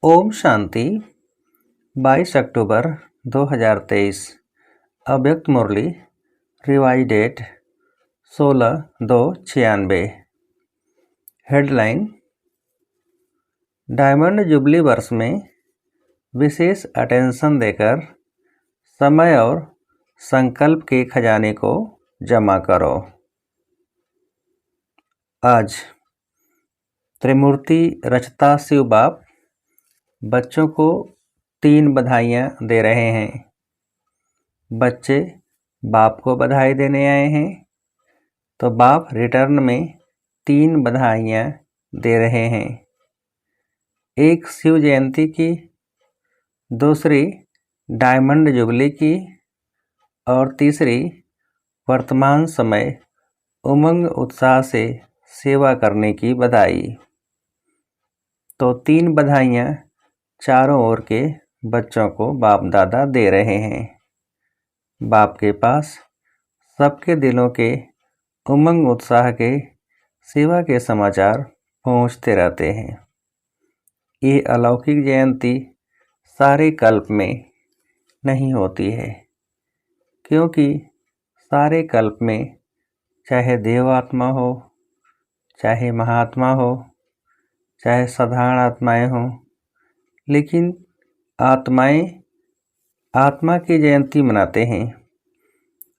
ओम शांति 22 अक्टूबर 2023 अव्यक्त मुरली revise date 16/2/96। Headline diamond jubilee वर्ष में विशेष अटेंशन देकर समय और संकल्प के खजाने को जमा करो। आज त्रिमूर्ति रचता शिव बाप बच्चों को 3 बधाइयाँ दे रहे हैं। बच्चे बाप को बधाई देने आए हैं तो बाप रिटर्न में 3 बधाइयाँ दे रहे हैं। एक शिव जयंती की, दूसरी डायमंड जुबली की और तीसरी वर्तमान समय उमंग उत्साह से सेवा करने की बधाई। तो 3 बधाइयाँ चारों ओर के बच्चों को बाप दादा दे रहे हैं। बाप के पास सबके दिलों के उमंग उत्साह के सेवा के समाचार पहुँचते रहते हैं। ये अलौकिक जयंती सारे कल्प में नहीं होती है, क्योंकि सारे कल्प में चाहे देव आत्मा हो, चाहे महात्मा हो, चाहे साधारण आत्माएं हों, लेकिन आत्माएं आत्मा की जयंती मनाते हैं।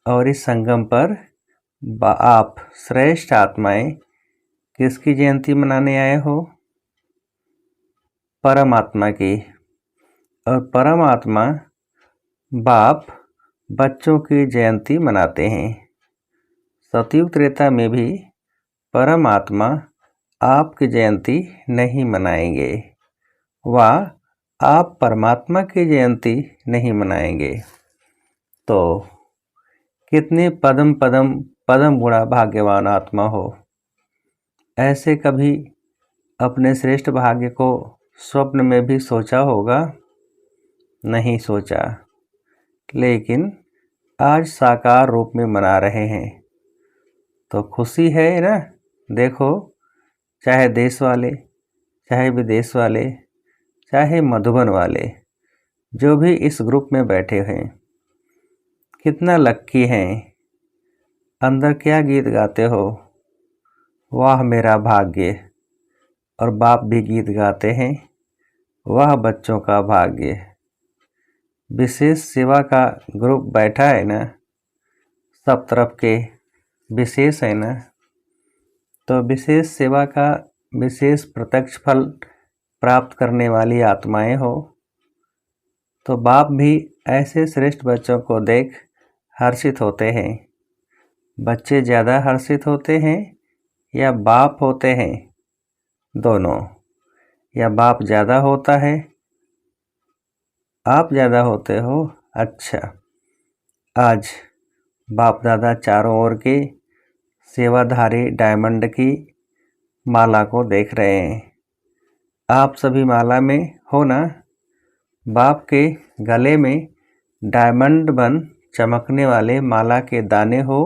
और इस संगम पर आप श्रेष्ठ आत्माएं किसकी जयंती मनाने आए हो? परमात्मा की। और परमात्मा बाप बच्चों की जयंती मनाते हैं। सतयुग त्रेता में भी परमात्मा आपकी जयंती नहीं मनाएंगे, वह आप परमात्मा की जयंती नहीं मनाएंगे। तो कितने पदम गुणा भाग्यवान आत्मा हो। ऐसे कभी अपने श्रेष्ठ भाग्य को स्वप्न में भी सोचा होगा? नहीं सोचा, लेकिन आज साकार रूप में मना रहे हैं तो खुशी है ना। देखो, चाहे देश वाले, चाहे विदेश वाले, चाहे मधुबन वाले, जो भी इस ग्रुप में बैठे हैं, कितना लक्की हैं। अंदर क्या गीत गाते हो? वाह मेरा भाग्य। और बाप भी गीत गाते हैं, वाह बच्चों का भाग्य। विशेष सेवा का ग्रुप बैठा है ना, सब तरफ के विशेष है ना। तो विशेष सेवा का विशेष प्रत्यक्ष फल प्राप्त करने वाली आत्माएं हो, तो बाप भी ऐसे श्रेष्ठ बच्चों को देख हर्षित होते हैं। बच्चे ज़्यादा हर्षित होते हैं या बाप होते हैं? दोनों। या बाप ज़्यादा होता है? आप ज़्यादा होते हो? अच्छा, आज बाप दादा चारों ओर के सेवाधारी डायमंड की माला को देख रहे हैं। आप सभी माला में हो ना? बाप के गले में डायमंड बन चमकने वाले माला के दाने हो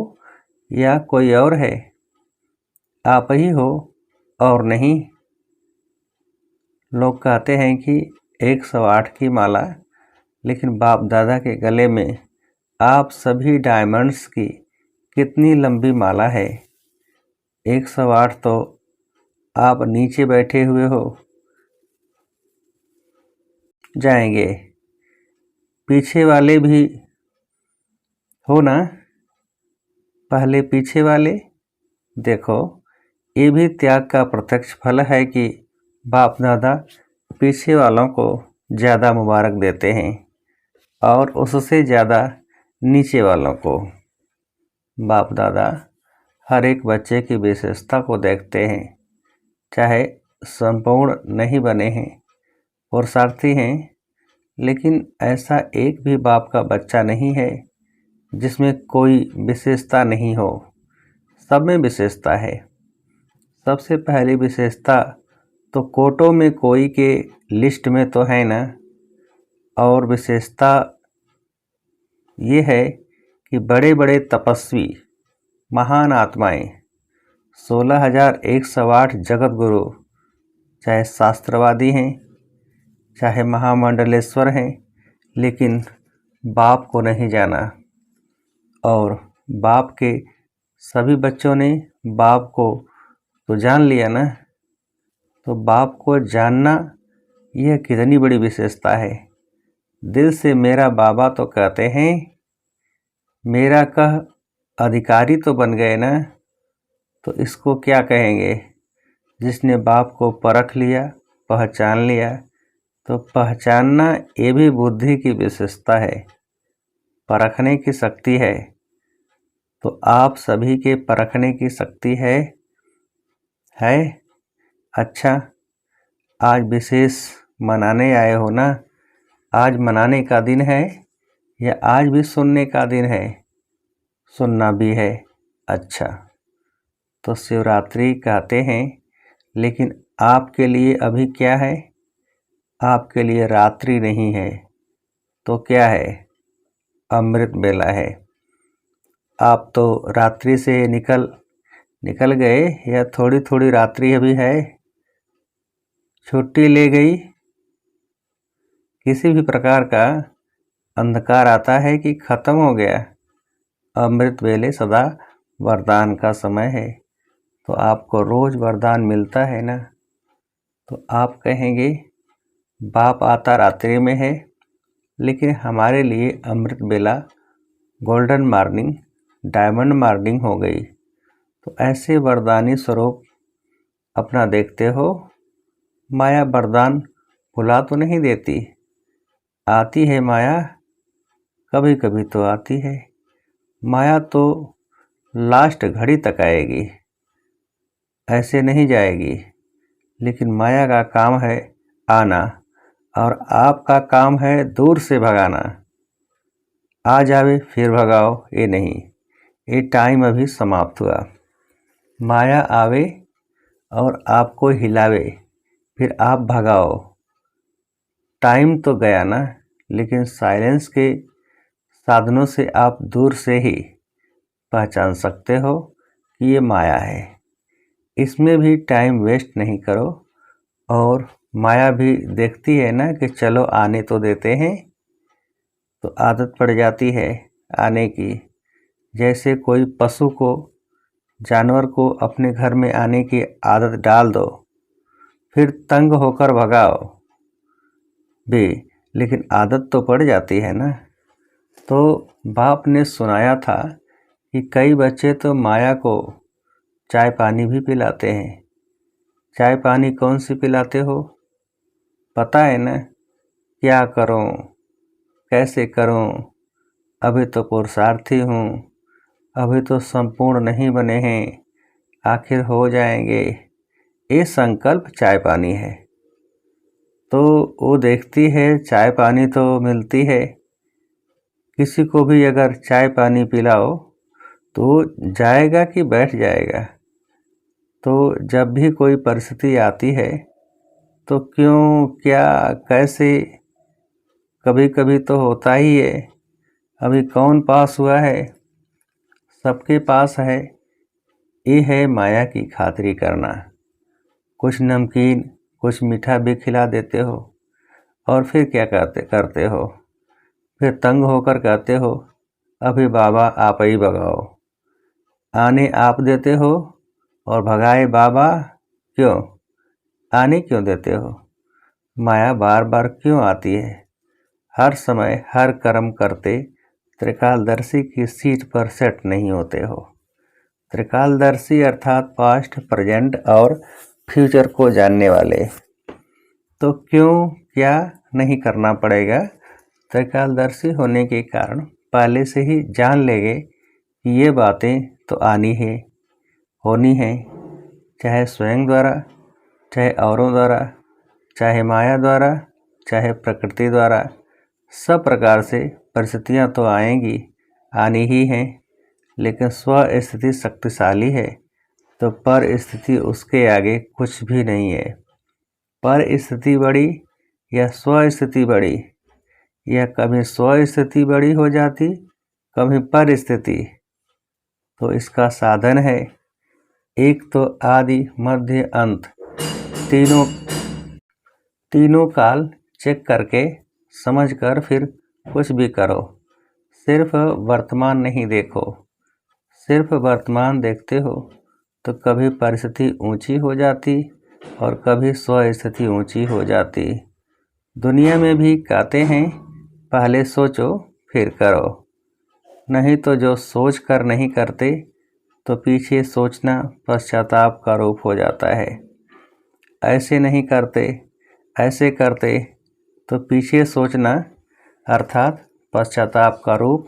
या कोई और है? आप ही हो और नहीं। लोग कहते हैं कि 108 की माला, लेकिन बाप दादा के गले में आप सभी डायमंड्स की कितनी लंबी माला है। 108 तो आप नीचे बैठे हुए हो जाएंगे। पीछे वाले भी हो ना? पहले पीछे वाले देखो, ये भी त्याग का प्रत्यक्ष फल है कि बाप दादा पीछे वालों को ज़्यादा मुबारक देते हैं और उससे ज़्यादा नीचे वालों को। बाप दादा हर एक बच्चे की विशेषता को देखते हैं, चाहे संपूर्ण नहीं बने हैं, पुरुषार्थी हैं, लेकिन ऐसा एक भी बाप का बच्चा नहीं है जिसमें कोई विशेषता नहीं हो। सब में विशेषता है। सबसे पहली विशेषता तो कोटों में कोई के लिस्ट में तो है ना। और विशेषता ये है कि बड़े बड़े तपस्वी महान आत्माएं 16,108 जगत गुरु, चाहे शास्त्रवादी हैं चाहे महामंडलेश्वर हैं, लेकिन बाप को नहीं जाना। और बाप के सभी बच्चों ने बाप को तो जान लिया ना। तो बाप को जानना यह कितनी बड़ी विशेषता है। दिल से मेरा बाबा तो कहते हैं, मेरा कह अधिकारी तो बन गए ना। तो इसको क्या कहेंगे? जिसने बाप को परख लिया, पहचान लिया। तो पहचानना ये भी बुद्धि की विशेषता है, परखने की शक्ति है। तो आप सभी के परखने की शक्ति है। अच्छा, आज विशेष मनाने आए हो ना? आज मनाने का दिन है या आज भी सुनने का दिन है? सुनना भी है। अच्छा, तो शिवरात्रि कहते हैं, लेकिन आपके लिए अभी क्या है? आपके लिए रात्रि नहीं है, तो क्या है? अमृत बेला है। आप तो रात्रि से निकल गए या थोड़ी थोड़ी रात्रि अभी है? छुट्टी ले गई? किसी भी प्रकार का अंधकार आता है कि खत्म हो गया? अमृत वेले सदा वरदान का समय है। तो आपको रोज वरदान मिलता है ना। तो आप कहेंगे बाप आता रात्रि में है, लेकिन हमारे लिए अमृत बेला, गोल्डन मॉर्निंग, डायमंड मॉर्निंग हो गई। तो ऐसे वरदानी स्वरूप अपना देखते हो। माया वरदान भुला तो नहीं देती। आती है माया, कभी कभी तो आती है। माया तो लास्ट घड़ी तक आएगी, ऐसे नहीं जाएगी। लेकिन माया का काम है आना, और आपका काम है दूर से भगाना। आ जावे फिर भगाओ, ये नहीं। ये टाइम अभी समाप्त हुआ। माया आवे और आपको हिलावे, फिर आप भगाओ। टाइम तो गया ना। लेकिन साइलेंस के साधनों से आप दूर से ही पहचान सकते हो कि ये माया है। इसमें भी टाइम वेस्ट नहीं करो। और माया भी देखती है ना कि चलो आने तो देते हैं, तो आदत पड़ जाती है आने की। जैसे कोई पशु को, जानवर को अपने घर में आने की आदत डाल दो, फिर तंग होकर भगाओ भी, लेकिन आदत तो पड़ जाती है ना। तो बाप ने सुनाया था कि कई बच्चे तो माया को चाय पानी भी पिलाते हैं। चाय पानी कौन सी पिलाते हो? पता है ना? क्या करूं, कैसे करूं, अभी तो पुरुषार्थी हूं, अभी तो संपूर्ण नहीं बने हैं, आखिर हो जाएंगे। ये संकल्प चाय पानी है। तो वो देखती है चाय पानी तो मिलती है। किसी को भी अगर चाय पानी पिलाओ तो जाएगा कि बैठ जाएगा। तो जब भी कोई परिस्थिति आती है तो क्यों, क्या, कैसे, कभी कभी तो होता ही है। अभी कौन पास हुआ है? सबके पास है। ये है माया की खातिरी करना। कुछ नमकीन, कुछ मीठा भी खिला देते हो, और फिर क्या करते हो? फिर तंग होकर कहते हो अभी बाबा आप ही भगाओ। आने आप देते हो और भगाए बाबा। क्यों आने क्यों देते हो? माया बार बार क्यों आती है? हर समय हर कर्म करते त्रिकालदर्शी की सीट पर सेट नहीं होते हो। त्रिकालदर्शी अर्थात पास्ट, प्रेजेंट और फ्यूचर को जानने वाले। तो क्यों, क्या नहीं करना पड़ेगा? त्रिकालदर्शी होने के कारण पहले से ही जान लेंगे कि ये बातें तो आनी है, होनी है। चाहे स्वयं द्वारा, चाहे औरों द्वारा, चाहे माया द्वारा, चाहे प्रकृति द्वारा, सब प्रकार से परिस्थितियां तो आएंगी, आनी ही हैं। लेकिन स्व स्थिति शक्तिशाली है, तो पर स्थिति उसके आगे कुछ भी नहीं है। पर स्थिति बड़ी या स्व स्थिति बड़ी, या कभी स्व स्थिति बड़ी हो जाती, कभी पर स्थिति। तो इसका साधन है एक तो आदि मध्य अंत, तीनों काल चेक करके समझ कर फिर कुछ भी करो। सिर्फ वर्तमान नहीं देखो। सिर्फ वर्तमान देखते हो तो कभी परिस्थिति ऊंची हो जाती और कभी स्वस्थिति ऊंची हो जाती। दुनिया में भी कहते हैं पहले सोचो फिर करो, नहीं तो जो सोच कर नहीं करते तो पीछे सोचना पश्चाताप का रूप हो जाता है। ऐसे नहीं करते, ऐसे करते तो पीछे सोचना अर्थात पश्चाताप का रूप,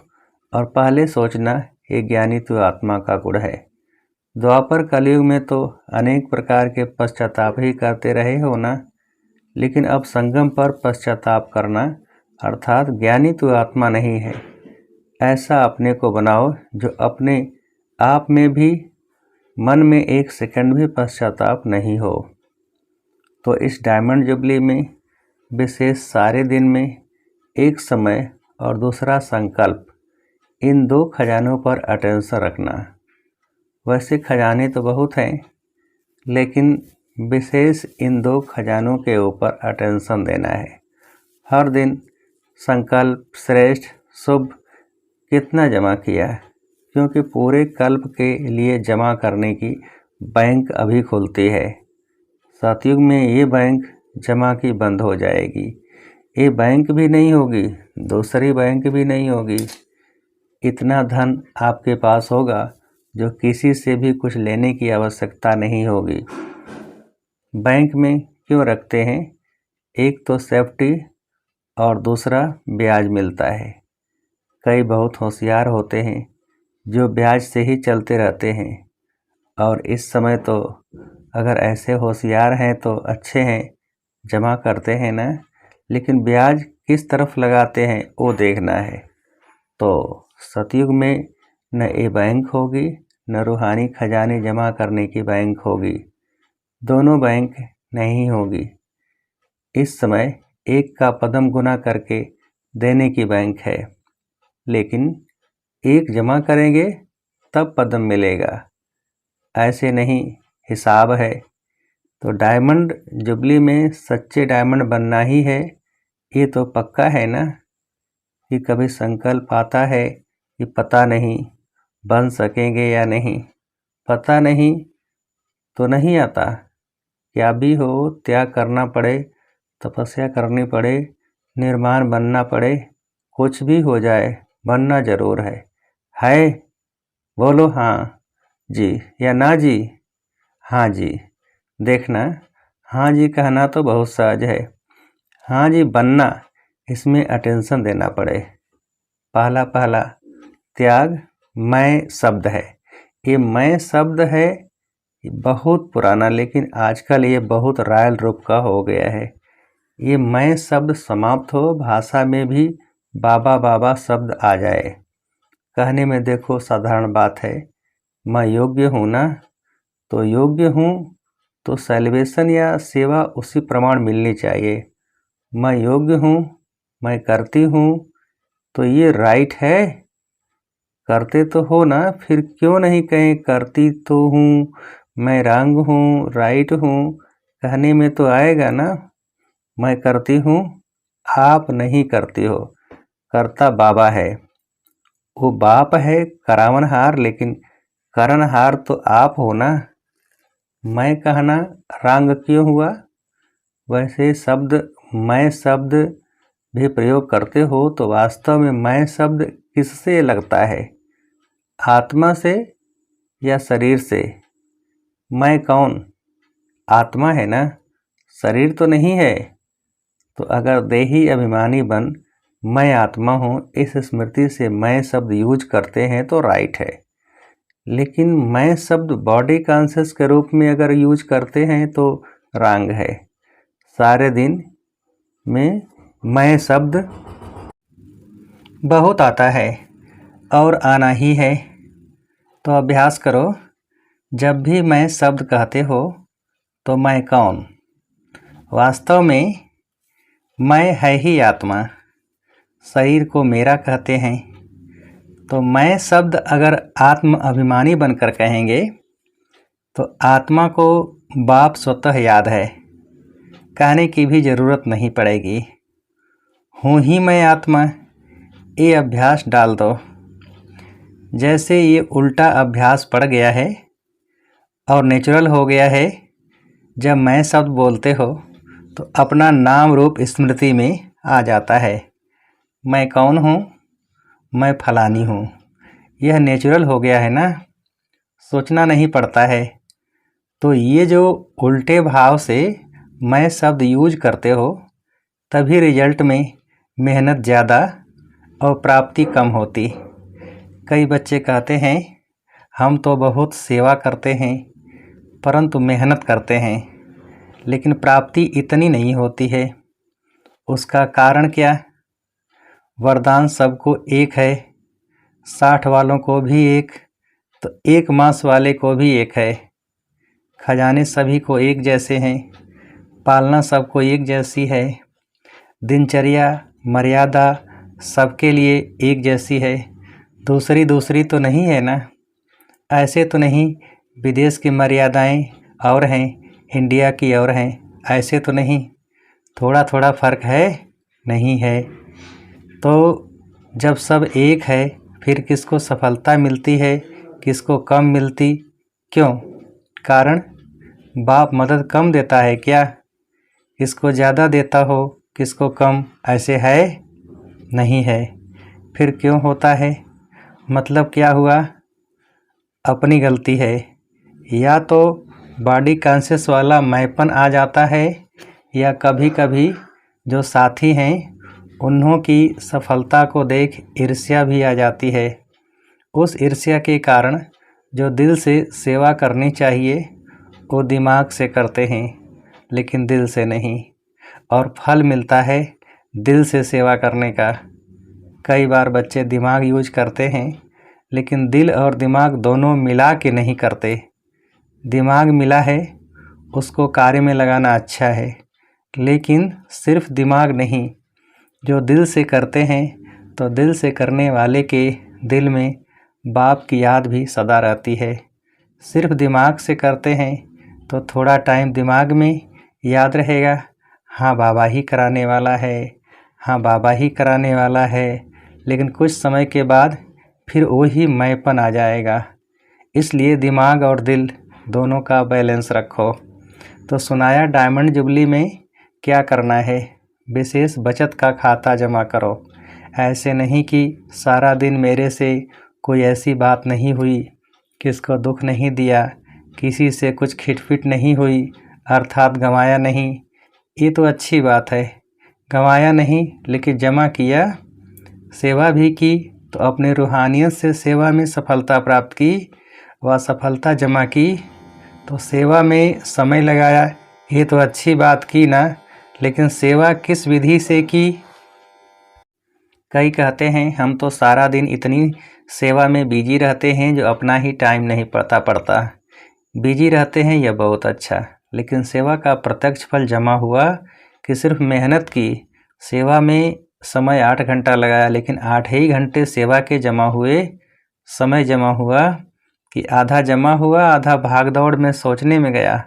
और पहले सोचना ये ज्ञानी तो आत्मा का गुण है। द्वापर कलयुग में तो अनेक प्रकार के पश्चाताप ही करते रहे हो ना, लेकिन अब संगम पर पश्चाताप करना अर्थात ज्ञानी तो आत्मा नहीं है, ऐसा अपने को बनाओ जो अपने आप में भी मन में एक सेकंड भी पश्चाताप नहीं हो। तो इस डायमंड जुबली में विशेष सारे दिन में एक समय और दूसरा संकल्प, इन दो खजानों पर अटेंशन रखना। वैसे खजाने तो बहुत हैं, लेकिन विशेष इन दो खजानों के ऊपर अटेंशन देना है। हर दिन संकल्प श्रेष्ठ शुभ कितना जमा किया, क्योंकि पूरे कल्प के लिए जमा करने की बैंक अभी खुलती है। सतयुग में ये बैंक जमा की बंद हो जाएगी। ये बैंक भी नहीं होगी, दूसरी बैंक भी नहीं होगी। इतना धन आपके पास होगा जो किसी से भी कुछ लेने की आवश्यकता नहीं होगी। बैंक में क्यों रखते हैं? एक तो सेफ्टी और दूसरा ब्याज मिलता है। कई बहुत होशियार होते हैं जो ब्याज से ही चलते रहते हैं, और इस समय तो अगर ऐसे होशियार हैं तो अच्छे हैं, जमा करते हैं ना, लेकिन ब्याज किस तरफ लगाते हैं वो देखना है। तो सतयुग में न ये बैंक होगी न रूहानी खजाने जमा करने की बैंक होगी, दोनों बैंक नहीं होगी। इस समय एक का पदम गुना करके देने की बैंक है, लेकिन एक जमा करेंगे तब पदम मिलेगा, ऐसे नहीं हिसाब है। तो डायमंड जुबली में सच्चे डायमंड बनना ही है, ये तो पक्का है ना। कि कभी संकल्प आता है कि पता नहीं बन सकेंगे या नहीं, पता नहीं तो नहीं आता। क्या भी हो त्याग करना पड़े, तपस्या करनी पड़े, निर्माण बनना पड़े, कुछ भी हो जाए बनना जरूर है। बोलो हाँ जी या ना जी। हाँ जी, देखना हाँ जी कहना तो बहुत सहज है, हाँ जी बनना इसमें अटेंशन देना पड़े। पहला त्याग मैं शब्द है। ये मैं शब्द है बहुत पुराना, लेकिन आजकल ये बहुत रॉयल रूप का हो गया है। ये मैं शब्द समाप्त हो, भाषा में भी बाबा बाबा शब्द आ जाए। कहने में देखो साधारण बात है, मैं योग्य हूँ ना, तो योग्य हूँ तो सेलिब्रेशन या सेवा उसी प्रमाण मिलनी चाहिए। मैं योग्य हूँ, मैं करती हूँ, तो ये राइट है। करते तो हो ना, फिर क्यों नहीं कहें करती तो हूँ, मैं रंग हूँ, राइट हूँ, कहने में तो आएगा ना। मैं करती हूँ, आप नहीं करती हो, करता बाबा है। वो बाप है करावनहार, लेकिन करनहार तो आप हो ना। मैं कहना रंग क्यों हुआ? वैसे शब्द मैं शब्द भी प्रयोग करते हो तो वास्तव में मैं शब्द किससे लगता है? आत्मा से या शरीर से? मैं कौन? आत्मा है ना, शरीर तो नहीं है। तो अगर देही अभिमानी बन मैं आत्मा हूँ इस स्मृति से मैं शब्द यूज करते हैं तो राइट है, लेकिन मैं शब्द बॉडी कॉन्शियस के रूप में अगर यूज करते हैं तो रॉन्ग है। सारे दिन में मैं शब्द बहुत आता है और आना ही है, तो अभ्यास करो। जब भी मैं शब्द कहते हो तो मैं कौन? वास्तव में मैं है ही आत्मा। शरीर को मेरा कहते हैं, तो मैं शब्द अगर आत्म अभिमानी बनकर कहेंगे तो आत्मा को बाप स्वतः याद है, कहने की भी ज़रूरत नहीं पड़ेगी। हूँ ही मैं आत्मा, ये अभ्यास डाल दो। जैसे ये उल्टा अभ्यास पड़ गया है और नेचुरल हो गया है, जब मैं शब्द बोलते हो तो अपना नाम रूप स्मृति में आ जाता है। मैं कौन हूँ? मैं फलानी हूँ। यह नेचुरल हो गया है ना, सोचना नहीं पड़ता है। तो ये जो उल्टे भाव से मैं शब्द यूज करते हो, तभी रिजल्ट में मेहनत ज़्यादा और प्राप्ति कम होती। कई बच्चे कहते हैं हम तो बहुत सेवा करते हैं, परंतु मेहनत करते हैं, लेकिन प्राप्ति इतनी नहीं होती है। उसका कारण क्या? वरदान सबको एक है, 60 वालों को भी एक, तो 1 मास वाले को भी एक है। खजाने सभी को एक जैसे हैं, पालना सबको एक जैसी है। दिनचर्या मर्यादा सबके लिए एक जैसी है, दूसरी तो नहीं है ना। ऐसे तो नहीं विदेश की मर्यादाएं और हैं, इंडिया की और हैं, ऐसे तो नहीं। थोड़ा थोड़ा फ़र्क है, नहीं है। तो जब सब एक है, फिर किसको सफलता मिलती है, किसको कम मिलती? क्यों? कारण बाप मदद कम देता है क्या? किसको ज़्यादा देता हो, किसको कम, ऐसे है? नहीं है। फिर क्यों होता है? मतलब क्या हुआ? अपनी गलती है। या तो बॉडी कॉन्शियस वाला मैंपन आ जाता है, या कभी कभी जो साथी हैं उन्हों की सफलता को देख ईर्ष्या भी आ जाती है। उस ईर्ष्या के कारण जो दिल से सेवा करनी चाहिए वो दिमाग से करते हैं, लेकिन दिल से नहीं, और फल मिलता है दिल से सेवा करने का। कई बार बच्चे दिमाग यूज करते हैं, लेकिन दिल और दिमाग दोनों मिला के नहीं करते। दिमाग मिला है, उसको कार्य में लगाना अच्छा है, लेकिन सिर्फ दिमाग नहीं, जो दिल से करते हैं तो दिल से करने वाले के दिल में बाप की याद भी सदा रहती है। सिर्फ दिमाग से करते हैं तो थोड़ा टाइम दिमाग में याद रहेगा, हाँ बाबा ही कराने वाला है, हाँ बाबा ही कराने वाला है, लेकिन कुछ समय के बाद फिर वही मैंपन आ जाएगा। इसलिए दिमाग और दिल दोनों का बैलेंस रखो। तो सुनाया डायमंड जुबली में क्या करना है? विशेष बचत का खाता जमा करो। ऐसे नहीं कि सारा दिन मेरे से कोई ऐसी बात नहीं हुई, किसको दुख नहीं दिया, किसी से कुछ खिटपिट नहीं हुई, अर्थात गंवाया नहीं। ये तो अच्छी बात है, गंवाया नहीं लेकिन जमा किया, सेवा भी की, तो अपने रूहानियत से सेवा में सफलता प्राप्त की, वह सफलता जमा की, तो सेवा में समय लगाया, ये तो अच्छी बात की ना, लेकिन सेवा किस विधि से की? कई कहते हैं हम तो सारा दिन इतनी सेवा में बिजी रहते हैं जो अपना ही टाइम नहीं पड़ता। बिजी रहते हैं यह बहुत अच्छा, लेकिन सेवा का प्रत्यक्ष फल जमा हुआ कि सिर्फ मेहनत की, सेवा में समय 8 घंटा लगाया, लेकिन 8 ही घंटे सेवा के जमा हुए, समय जमा हुआ कि आधा जमा हुआ, आधा भागदौड़ में सोचने में गया।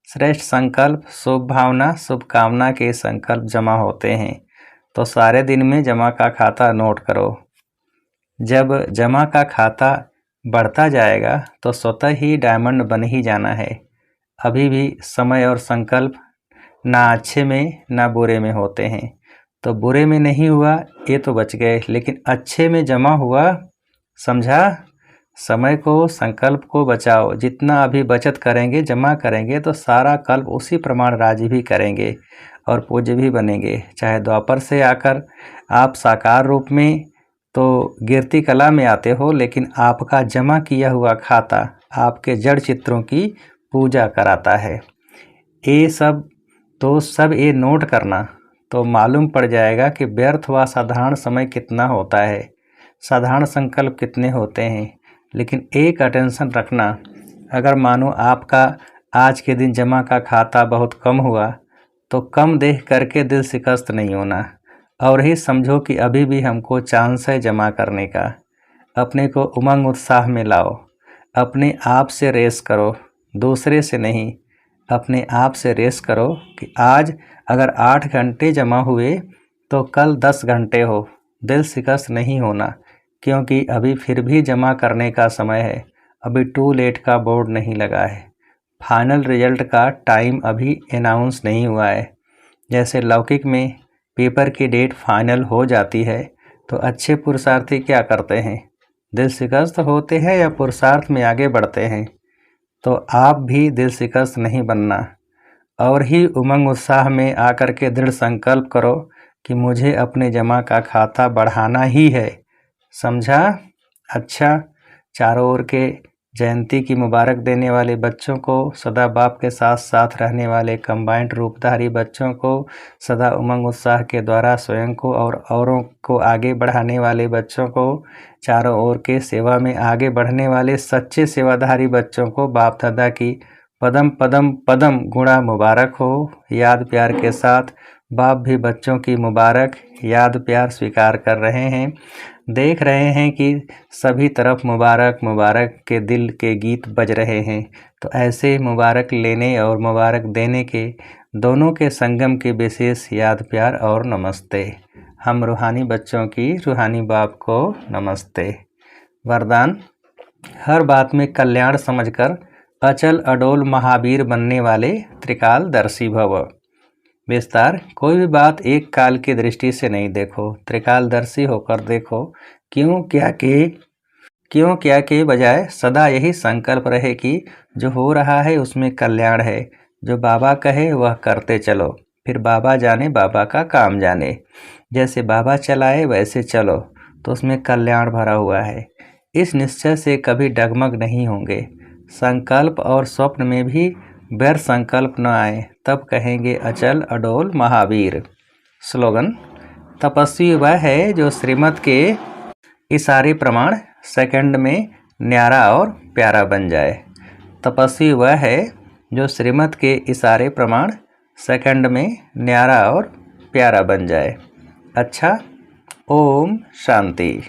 श्रेष्ठ संकल्प, शुभ भावना, शुभकामना के संकल्प जमा होते हैं। तो सारे दिन में जमा का खाता नोट करो। जब जमा का खाता बढ़ता जाएगा तो स्वतः ही डायमंड बन ही जाना है। अभी भी समय और संकल्प ना अच्छे में ना बुरे में होते हैं। तो बुरे में नहीं हुआ ये तो बच गए, लेकिन अच्छे में जमा हुआ, समझा? समय को, संकल्प को बचाओ। जितना अभी बचत करेंगे, जमा करेंगे, तो सारा कल्प उसी प्रमाण राजी भी करेंगे और पूज्य भी बनेंगे। चाहे द्वापर से आकर आप साकार रूप में तो गिरती कला में आते हो, लेकिन आपका जमा किया हुआ खाता आपके जड़ चित्रों की पूजा कराता है। ये सब ये नोट करना, तो मालूम पड़ जाएगा कि व्यर्थ व साधारण समय कितना होता है, साधारण संकल्प कितने होते हैं। लेकिन एक अटेंशन रखना, अगर मानो आपका आज के दिन जमा का खाता बहुत कम हुआ, तो कम देख करके दिल शिकस्त नहीं होना, और ही समझो कि अभी भी हमको चांस है जमा करने का। अपने को उमंग उत्साह में लाओ, अपने आप से रेस करो, दूसरे से नहीं। अपने आप से रेस करो कि आज अगर 8 घंटे जमा हुए तो कल 10 घंटे हो, दिल शिकस्त नहीं होना, क्योंकि अभी फिर भी जमा करने का समय है। अभी टू लेट का बोर्ड नहीं लगा है। फाइनल रिजल्ट का टाइम अभी अनाउंस नहीं हुआ है। जैसे लौकिक में पेपर की डेट फाइनल हो जाती है, तो अच्छे पुरुषार्थी क्या करते हैं? दिल शिकस्त होते हैं या पुरुषार्थ में आगे बढ़ते हैं? तो आप भी दिल शिकस्त नहीं बनना और ही उमंग उत्साह में आकर के दृढ़ संकल्प करो कि मुझे अपने जमा का खाता बढ़ाना ही है। समझा? अच्छा, चारों ओर के जयंती की मुबारक देने वाले बच्चों को, सदा बाप के साथ साथ रहने वाले कंबाइंड रूपधारी बच्चों को, सदा उमंग उत्साह के द्वारा स्वयं को और औरों को आगे बढ़ाने वाले बच्चों को, चारों ओर के सेवा में आगे बढ़ने वाले सच्चे सेवाधारी बच्चों को बाप दादा की पदम पदम पदम गुणा मुबारक हो। याद प्यार के साथ बाप भी बच्चों की मुबारक याद प्यार स्वीकार कर रहे हैं। देख रहे हैं कि सभी तरफ मुबारक मुबारक के दिल के गीत बज रहे हैं। तो ऐसे मुबारक लेने और मुबारक देने के दोनों के संगम के विशेष याद प्यार और नमस्ते। हम रूहानी बच्चों की रूहानी बाप को नमस्ते। वरदान: हर बात में कल्याण समझकर अचल अडोल महावीर बनने वाले त्रिकालदर्शी भव। विस्तार: कोई भी बात एक काल की दृष्टि से नहीं देखो, त्रिकालदर्शी होकर देखो। क्यों क्या के बजाय सदा यही संकल्प रहे कि जो हो रहा है उसमें कल्याण है। जो बाबा कहे वह करते चलो, फिर बाबा जाने बाबा का काम जाने। जैसे बाबा चलाए वैसे चलो, तो उसमें कल्याण भरा हुआ है। इस निश्चय से कभी डगमग नहीं होंगे। संकल्प और स्वप्न में भी व्यर्थ संकल्प न आए, तब कहेंगे अचल अडोल महावीर। स्लोगन: तपस्वी वह है जो श्रीमत के इशारे प्रमाण सेकंड में न्यारा और प्यारा बन जाए। तपस्वी वह है जो श्रीमत के इशारे प्रमाण सेकंड में न्यारा और प्यारा बन जाए। अच्छा, ओम शांति।